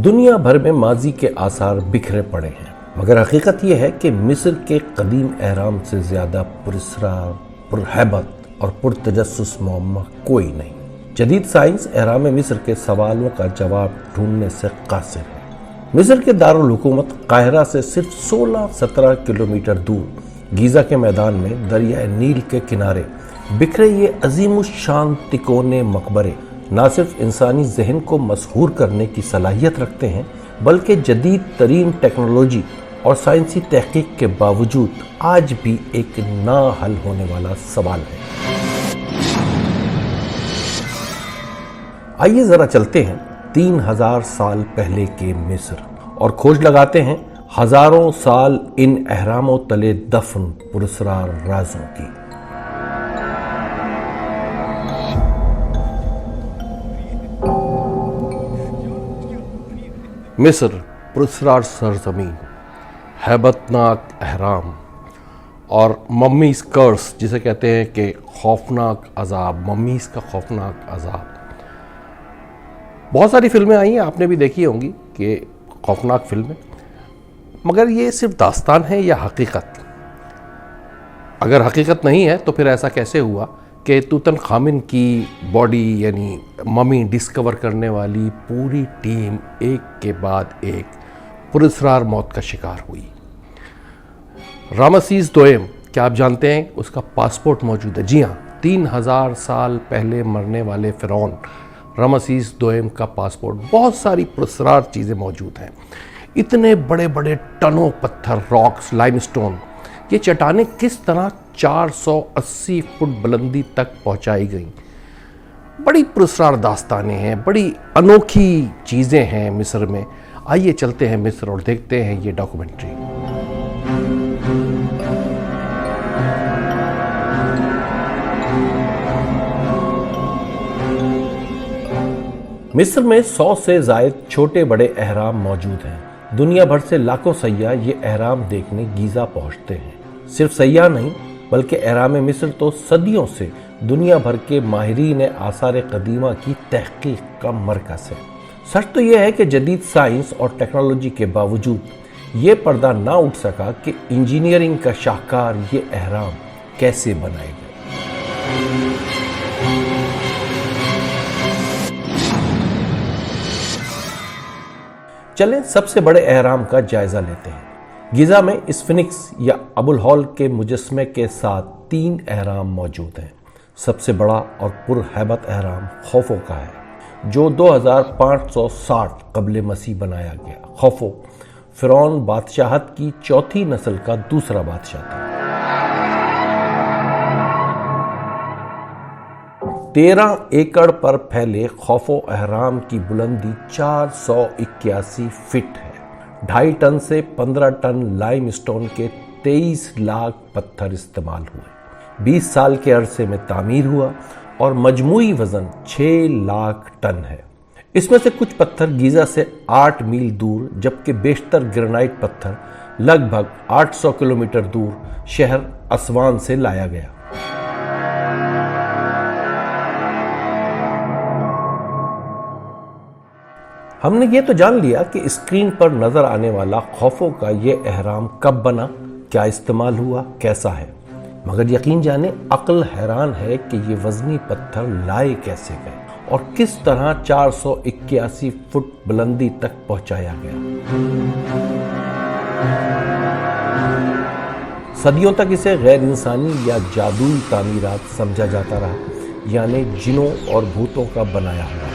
دنیا بھر میں ماضی کے آثار بکھرے پڑے ہیں، مگر حقیقت یہ ہے کہ مصر کے قدیم اہرام سے زیادہ پراسرار، پرہیبت اور پرتجسس معمہ کوئی نہیں۔ جدید سائنس اہرام مصر کے سوالوں کا جواب ڈھونڈنے سے قاصر ہے۔ مصر کے دارالحکومت قاہرہ سے صرف 16-17 کلومیٹر دور گیزا کے میدان میں دریائے نیل کے کنارے بکھرے یہ عظیم الشان تکونے مقبرے نہ صرف انسانی ذہن کو مسحور کرنے کی صلاحیت رکھتے ہیں، بلکہ جدید ترین ٹیکنالوجی اور سائنسی تحقیق کے باوجود آج بھی ایک نہ حل ہونے والا سوال ہے۔ آئیے ذرا چلتے ہیں 3000 سال پہلے کے مصر اور کھوج لگاتے ہیں ہزاروں سال ان اہراموں تلے دفن پراسرار رازوں کی۔ مصر پراسرار سرزمین، ہیبت ناک اہرام اور ممیز کرس، جسے کہتے ہیں کہ خوفناک عذاب، ممیز کا خوفناک عذاب۔ بہت ساری فلمیں آئی ہیں، آپ نے بھی دیکھی ہوں گی کہ خوفناک فلمیں، مگر یہ صرف داستان ہے یا حقیقت؟ اگر حقیقت نہیں ہے تو پھر ایسا کیسے ہوا کہ توتن خامن کی باڈی یعنی ممی ڈسکور کرنے والی پوری ٹیم ایک کے بعد ایک پراسرار موت کا شکار ہوئی؟ رامسیس دوئم، کیا آپ جانتے ہیں اس کا پاسپورٹ موجود ہے؟ جی ہاں، 3000 سال پہلے مرنے والے فرعون رامسیس دوئم کا پاسپورٹ، بہت ساری پراسرار چیزیں موجود ہیں۔ اتنے بڑے بڑے ٹنوں پتھر، راکس، لائم سٹون، یہ چٹانیں کس طرح 480 فٹ بلندی تک پہنچائی گئیں؟ بڑی پراسرار داستانیں ہیں، بڑی انوکھی چیزیں ہیں مصر میں۔ آئیے چلتے ہیں مصر اور دیکھتے ہیں یہ ڈاکومنٹری۔ مصر میں 100 سے زائد چھوٹے بڑے اہرام موجود ہیں۔ دنیا بھر سے لاکھوں سیاح یہ اہرام دیکھنے گیزا پہنچتے ہیں۔ صرف سیاح نہیں بلکہ اہرام مصر تو صدیوں سے دنیا بھر کے ماہرین آثار قدیمہ کی تحقیق کا مرکز ہے۔ سچ تو یہ ہے کہ جدید سائنس اور ٹیکنالوجی کے باوجود یہ پردہ نہ اٹھ سکا کہ انجینئرنگ کا شاہکار یہ اہرام کیسے بنائے گئے۔ چلیں سب سے بڑے اہرام کا جائزہ لیتے ہیں۔ گیزا میں اسفنکس یا ابو الہول کے مجسمے کے ساتھ 3 اہرام موجود ہیں۔ سب سے بڑا اور پرہیبت اہرام خوفو کا ہے، جو 2560 قبل مسیح بنایا گیا۔ خوفو فرعون بادشاہت کی 4تھی نسل کا دوسرا بادشاہ تھا۔ 13 ایکڑ پر پھیلے خوفو اہرام کی بلندی 481 فٹ ہے۔ 2.5 ٹن سے 15 ٹن لائم سٹون کے 23 لاکھ پتھر استعمال ہوئے۔ 20 سال کے عرصے میں تعمیر ہوا اور مجموعی وزن 6 لاکھ ٹن ہے۔ اس میں سے کچھ پتھر گیزا سے 8 میل دور، جبکہ بیشتر گرینائٹ پتھر لگ بھگ 800 کلومیٹر دور شہر اسوان سے لایا گیا۔ ہم نے یہ تو جان لیا کہ اسکرین پر نظر آنے والا خوفو کا یہ اہرام کب بنا، کیا استعمال ہوا، کیسا ہے، مگر یقین جانیں عقل حیران ہے کہ یہ وزنی پتھر لائے کیسے گئے اور کس طرح 481 فٹ بلندی تک پہنچایا گیا۔ صدیوں تک اسے غیر انسانی یا جادوئی تعمیرات سمجھا جاتا رہا، یعنی جنوں اور بھوتوں کا بنایا ہوا۔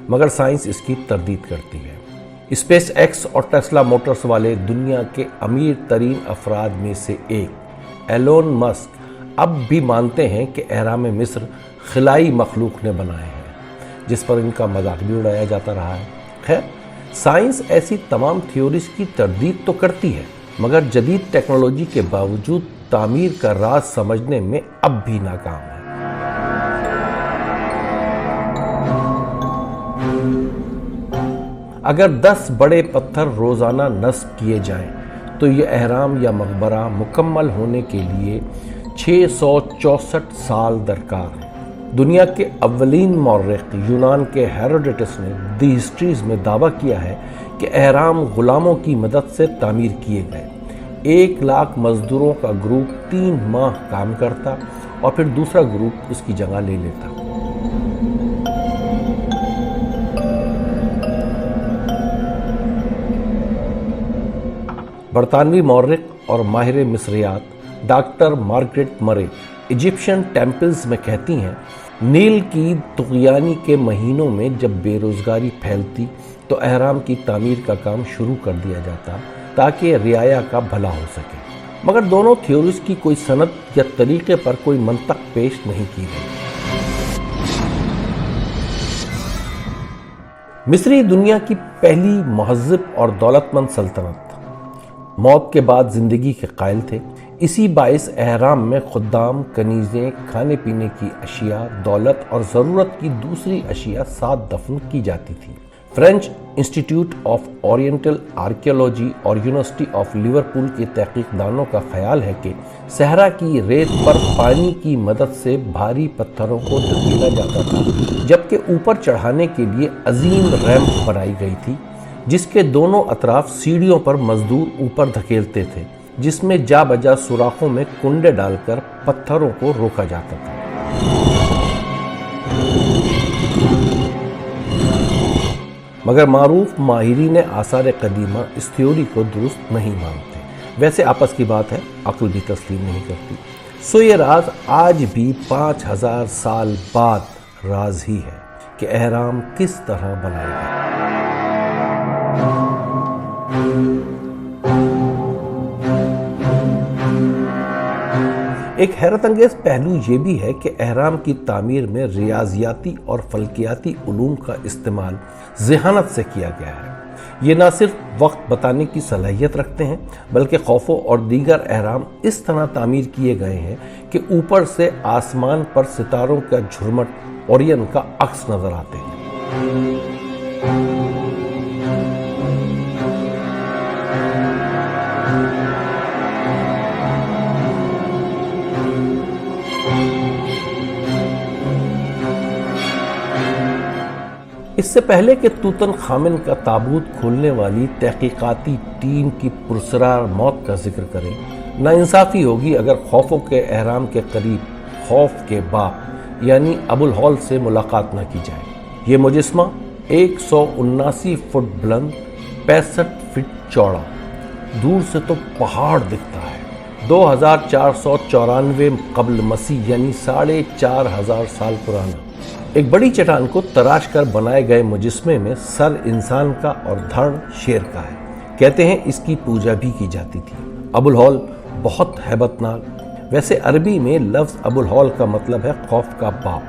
مگر سائنس اس کی تردید کرتی ہے۔ اسپیس ایکس اور ٹیسلا موٹرز والے دنیا کے امیر ترین افراد میں سے ایک ایلون مسک اب بھی مانتے ہیں کہ اہرام مصر خلائی مخلوق نے بنائے ہیں، جس پر ان کا مذاق بھی اڑایا جاتا رہا ہے۔ خیر، سائنس ایسی تمام تھیوریز کی تردید تو کرتی ہے، مگر جدید ٹیکنالوجی کے باوجود تعمیر کا راز سمجھنے میں اب بھی ناکام ہے۔ اگر 10 بڑے پتھر روزانہ نصب کیے جائیں تو یہ اہرام یا مقبرہ مکمل ہونے کے لیے 664 سال درکار ہے، دنیا کے اولین مورخ یونان کے ہیروڈیٹس نے دی ہسٹریز میں دعویٰ کیا ہے کہ اہرام غلاموں کی مدد سے تعمیر کیے گئے۔ 1,00,000 مزدوروں کا گروپ 3 ماہ کام کرتا اور پھر دوسرا گروپ اس کی جگہ لے لیتا۔ برطانوی مورخ اور ماہر مصریات ڈاکٹر مارگریٹ مرے ایجپشین ٹیمپلز میں کہتی ہیں، نیل کی طغیانی کے مہینوں میں جب بے روزگاری پھیلتی تو اہرام کی تعمیر کا کام شروع کر دیا جاتا تاکہ رعایا کا بھلا ہو سکے، مگر دونوں تھیوریز کی کوئی سند یا طریقے پر کوئی منطق پیش نہیں کی گئی۔ مصری دنیا کی پہلی مہذب اور دولت مند سلطنت، موت کے بعد زندگی کے قائل تھے، اسی باعث اہرام میں خدام، کنیزیں، کھانے پینے کی اشیاء، دولت اور ضرورت کی دوسری اشیاء ساتھ دفن کی جاتی تھی۔ French institute of oriental archaeology اور یونیورسٹی آف لیورپول کے تحقیق دانوں کا خیال ہے کہ صحرا کی ریت پر پانی کی مدد سے بھاری پتھروں کو دھکیلا جاتا تھا، جبکہ اوپر چڑھانے کے لیے عظیم ریمپ بنائی گئی تھی جس کے دونوں اطراف سیڑھیوں پر مزدور اوپر دھکیلتے تھے، جس میں جا بجا سوراخوں میں کنڈے ڈال کر پتھروں کو روکا جاتا تھا۔ مگر معروف ماہرین آثار قدیمہ اس تھیوری کو درست نہیں مانتے۔ ویسے آپس کی بات ہے، عقل بھی تسلیم نہیں کرتی، سو یہ راز آج بھی 5000 سال بعد راز ہی ہے کہ اہرام کس طرح بنائے گئے۔ ایک حیرت انگیز پہلو یہ بھی ہے کہ اہرام کی تعمیر میں ریاضیاتی اور فلکیاتی علوم کا استعمال ذہانت سے کیا گیا ہے۔ یہ نہ صرف وقت بتانے کی صلاحیت رکھتے ہیں بلکہ خوفو اور دیگر اہرام اس طرح تعمیر کیے گئے ہیں کہ اوپر سے آسمان پر ستاروں کا جھرمٹ اورین کا عکس نظر آتے ہیں۔ اس سے پہلے کہ توتن خامن کا تابوت کھولنے والی تحقیقاتی ٹیم کی پرسرار موت کا ذکر کریں، ناانصافی ہوگی اگر خوفو کے اہرام کے قریب خوف کے باپ یعنی ابو الہول سے ملاقات نہ کی جائے۔ یہ مجسمہ 179 فٹ بلند، 65 فٹ چوڑا، دور سے تو پہاڑ دکھتا ہے، 2494 قبل مسیح یعنی 4500 سال پرانا۔ ایک بڑی چٹان کو تراش کر بنائے گئے مجسمے میں سر انسان کا اور دھڑ شیر کا ہے۔ کہتے ہیں اس کی پوجا بھی کی جاتی تھی۔ ابو الہول بہت ہیبت ناک۔ ویسے عربی میں لفظ ابو الہول کا مطلب ہے خوف کا باپ۔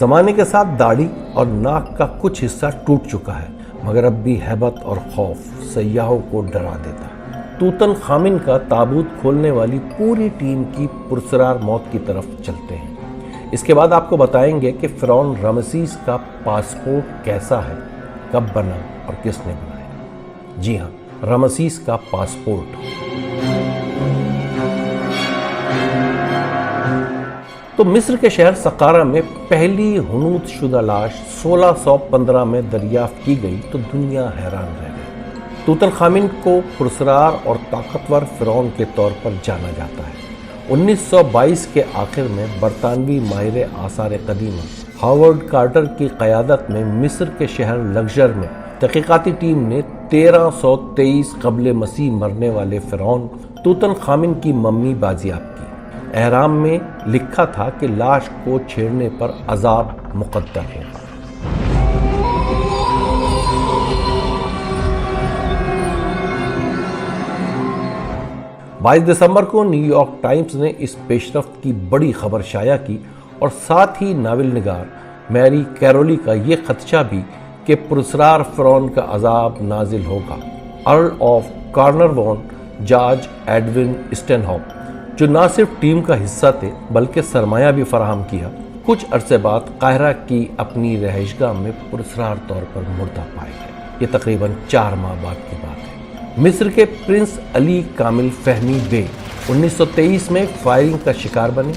زمانے کے ساتھ داڑھی اور ناک کا کچھ حصہ ٹوٹ چکا ہے، مگر اب بھی ہیبت اور خوف سیاحوں کو ڈرا دیتا ہے۔ توتن خامن کا تابوت کھولنے والی پوری ٹیم کی پرسرار موت کی طرف چلتے ہیں۔ اس کے بعد آپ کو بتائیں گے کہ فرعون رمسیس کا پاسپورٹ کیسا ہے، کب بنا اور کس نے بنایا۔ جی ہاں، رمسیس کا پاسپورٹ۔ تو مصر کے شہر سقارہ میں پہلی حنوط شدہ لاش 1615 میں دریافت کی گئی تو دنیا حیران رہ گئی۔ توتن خامن کو پرسرار اور طاقتور فرعون کے طور پر جانا جاتا ہے۔ 1922 کے آخر میں برطانوی ماہر آثار قدیمہ ہاورڈ کارٹر کی قیادت میں مصر کے شہر لگژر میں تحقیقاتی ٹیم نے 1323 قبل مسیح مرنے والے فرعون توتن خامن کی ممی بازیاب کی۔ احرام میں لکھا تھا کہ لاش کو چھیڑنے پر عذاب مقدر ہوگا۔ 22 دسمبر کو نیو یارک ٹائمز نے اس پیشرفت کی بڑی خبر شائع کی اور ساتھ ہی ناول نگار میری کیرولی کا یہ خدشہ بھی کہ پرسرار فرعون کا عذاب نازل ہوگا۔ ارل آف کارنروون جارج ایڈون اسٹینہوپ، جو نہ صرف ٹیم کا حصہ تھے بلکہ سرمایہ بھی فراہم کیا، کچھ عرصے بعد قاہرہ کی اپنی رہائشگاہ میں پرسرار طور پر مردہ پائے گئے۔ یہ تقریباً 4 ماہ بعد کی بات ہے۔ مصر کے پرنس علی کامل فہمی بے 1923 میں فائرنگ کا شکار بنے۔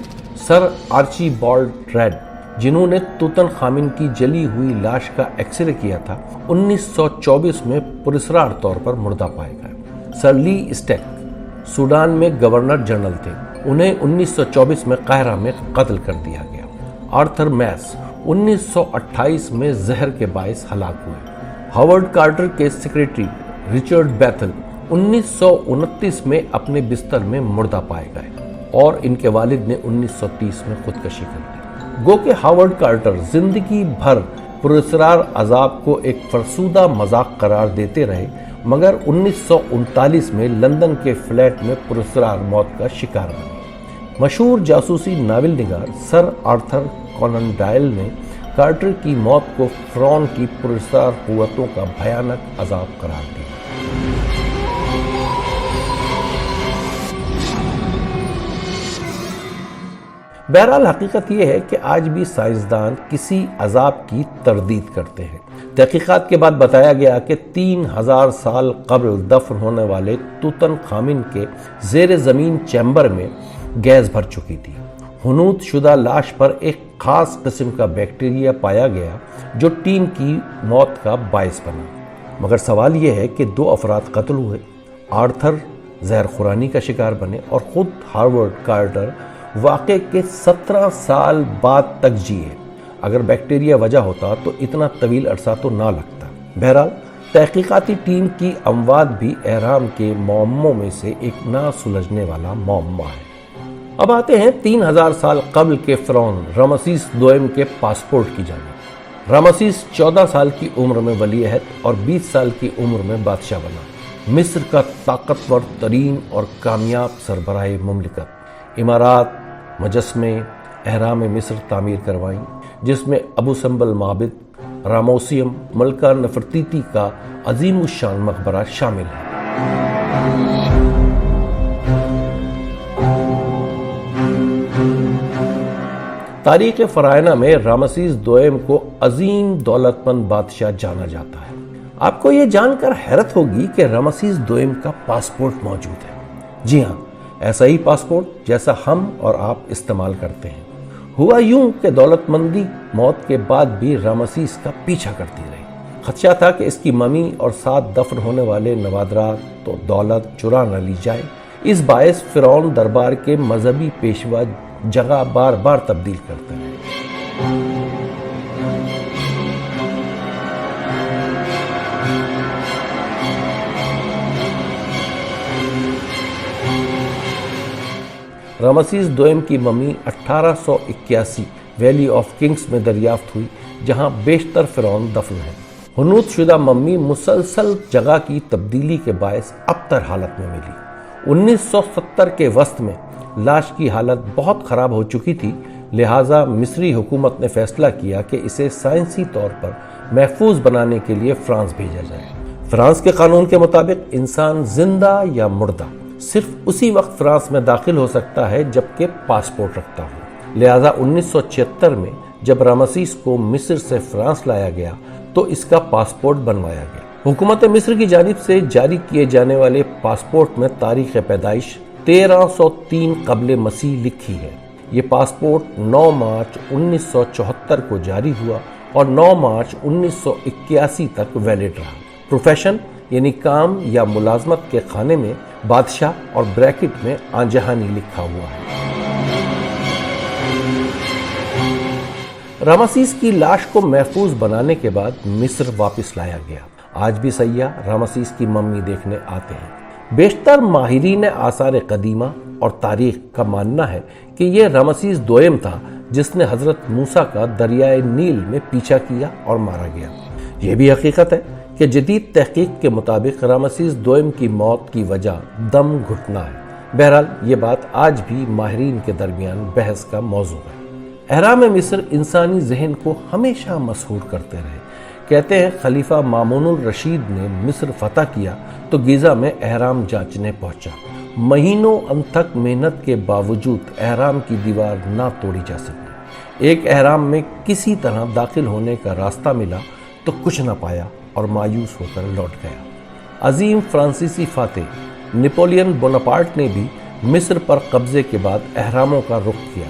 سر آرچی بالڈ ریڈ جنہوں نے توتن خامن کی جلی ہوئی لاش کا ایکس رے کیا تھا 1924 میں پراسرار طور پر مردہ پائے گئے۔ سر لی اسٹیک سوڈان میں گورنر جنرل تھے، انہیں 1924 میں قاہرہ میں قتل کر دیا گیا۔ آرتھر میس 1928 میں زہر کے باعث ہلاک ہوئے۔ ہاورڈ کارٹر کے سیکریٹری رچرڈ بیتھل 1929 میں اپنے بستر میں مردہ پائے گئے اور ان کے والد نے 1930 میں خودکشی کر لی۔ گو کہ ہاورڈ کارٹر زندگی بھر پراسرار عذاب کو ایک فرسودہ مذاق قرار دیتے رہے، مگر 1939 میں لندن کے فلیٹ میں پراسرار موت کا شکار بنے۔ مشہور جاسوسی ناول نگار سر آرتھر کونن ڈائل نے کارٹر کی موت کو فرعون کی پراسرار قوتوں کا بھیانک عذاب قرار دیا۔ بہرحال حقیقت یہ ہے کہ آج بھی سائنسدان کسی عذاب کی تردید کرتے ہیں۔ تحقیقات کے بعد بتایا گیا کہ 3000 سال قبل دفن ہونے والے توتن خامن کے زیر زمین چیمبر میں گیس بھر چکی تھی۔ حنوط شدہ لاش پر ایک خاص قسم کا بیکٹیریا پایا گیا جو ٹیم کی موت کا باعث بنا۔ مگر سوال یہ ہے کہ 2 افراد قتل ہوئے، آرتھر زہر خورانی کا شکار بنے اور خود ہاورڈ کارٹر واقعے کے 17 سال بعد تک جیے۔ اگر بیکٹیریا وجہ ہوتا تو اتنا طویل عرصہ تو نہ لگتا۔ بہرحال تحقیقاتی ٹیم کی اموات بھی اہرام کے معموں میں سے ایک نہ سلجھنے والا معمہ ہے۔ اب آتے ہیں 3000 سال قبل کے فرعون رمسیس دوئم کے پاسپورٹ کی جانب۔ رمسیس 14 سال کی عمر میں ولی عہد اور 20 سال کی عمر میں بادشاہ بنا۔ مصر کا طاقتور ترین اور کامیاب سربراہ مملکت۔ عمارات، مجسمے، اہرام مصر تعمیر کروائیں، جس میں ابو سمبل معبد، راموسیم، ملکہ نفرتیتی کا عظیم الشان مقبرہ شامل ہے۔ تاریخ فرعونہ میں رامسیس دوئم کو عظیم دولت مند بادشاہ جانا جاتا ہے۔ آپ کو یہ جان کر حیرت ہوگی کہ رامسیس دوئم کا پاسپورٹ موجود ہے۔ جی ہاں، ایسا ہی پاسپورٹ جیسا ہم اور آپ استعمال کرتے ہیں۔ ہوا یوں کہ دولت مندی موت کے بعد بھی رامسیس کا پیچھا کرتی رہی۔ خدشہ تھا کہ اس کی ممی اور ساتھ دفن ہونے والے نوادرات تو دولت چرا نہ لی جائے۔ اس باعث فرعون دربار کے مذہبی پیشوا جگہ بار بار تبدیل کرتے رہے۔ رامسیس دوئم کی ممی 1881 ویلی آف کنگز میں دریافت ہوئی، جہاں بیشتر فرعون دفن ہیں۔ حنوط شدہ ممی مسلسل جگہ کی تبدیلی کے باعث ابتر حالت میں ملی۔ 1970 کے وسط میں لاش کی حالت بہت خراب ہو چکی تھی، لہٰذا مصری حکومت نے فیصلہ کیا کہ اسے سائنسی طور پر محفوظ بنانے کے لیے فرانس بھیجا جائے۔ فرانس کے قانون کے مطابق انسان زندہ یا مردہ صرف اسی وقت فرانس میں داخل ہو سکتا ہے جبکہ پاسپورٹ رکھتا ہو۔ لہٰذا 1976 میں جب رامسیس کو مصر سے فرانس لایا گیا تو اس کا پاسپورٹ بنوایا گیا۔ حکومت مصر کی جانب سے جاری کیے جانے والے پاسپورٹ میں تاریخ پیدائش 1303 قبل مسیح لکھی ہے۔ یہ پاسپورٹ 9 مارچ 1974 کو جاری ہوا اور 9 مارچ 1981 تک ویلڈ رہا۔ پروفیشن یعنی کام یا ملازمت کے خانے میں بادشاہ اور بریکٹ میں آنجہانی لکھا ہوا ہے۔ رامسیس کی لاش کو محفوظ بنانے کے بعد مصر واپس لایا گیا۔ آج بھی سیاح رامسیس کی ممی دیکھنے آتے ہیں۔ بیشتر ماہرین آثار قدیمہ اور تاریخ کا ماننا ہے کہ یہ رامسیس دوئم تھا جس نے حضرت موسیٰ کا دریائے نیل میں پیچھا کیا اور مارا گیا۔ یہ بھی حقیقت ہے کہ جدید تحقیق کے مطابق رامسیس دوئم کی موت کی وجہ دم گھٹنا ہے۔ بہرحال یہ بات آج بھی ماہرین کے درمیان بحث کا موضوع ہے۔ اہرام مصر انسانی ذہن کو ہمیشہ مسحور کرتے رہے۔ کہتے ہیں خلیفہ مامون الرشید نے مصر فتح کیا تو گیزا میں اہرام جانچنے پہنچا۔ مہینوں انتھک محنت کے باوجود اہرام کی دیوار نہ توڑی جا سکی۔ ایک اہرام میں کسی طرح داخل ہونے کا راستہ ملا تو کچھ نہ پایا اور مایوس ہو کر لوٹ گیا۔ عظیم فرانسیسی فاتح نپولین بوناپارٹ نے بھی مصر پر قبضے کے بعد اہراموں کا رخ کیا۔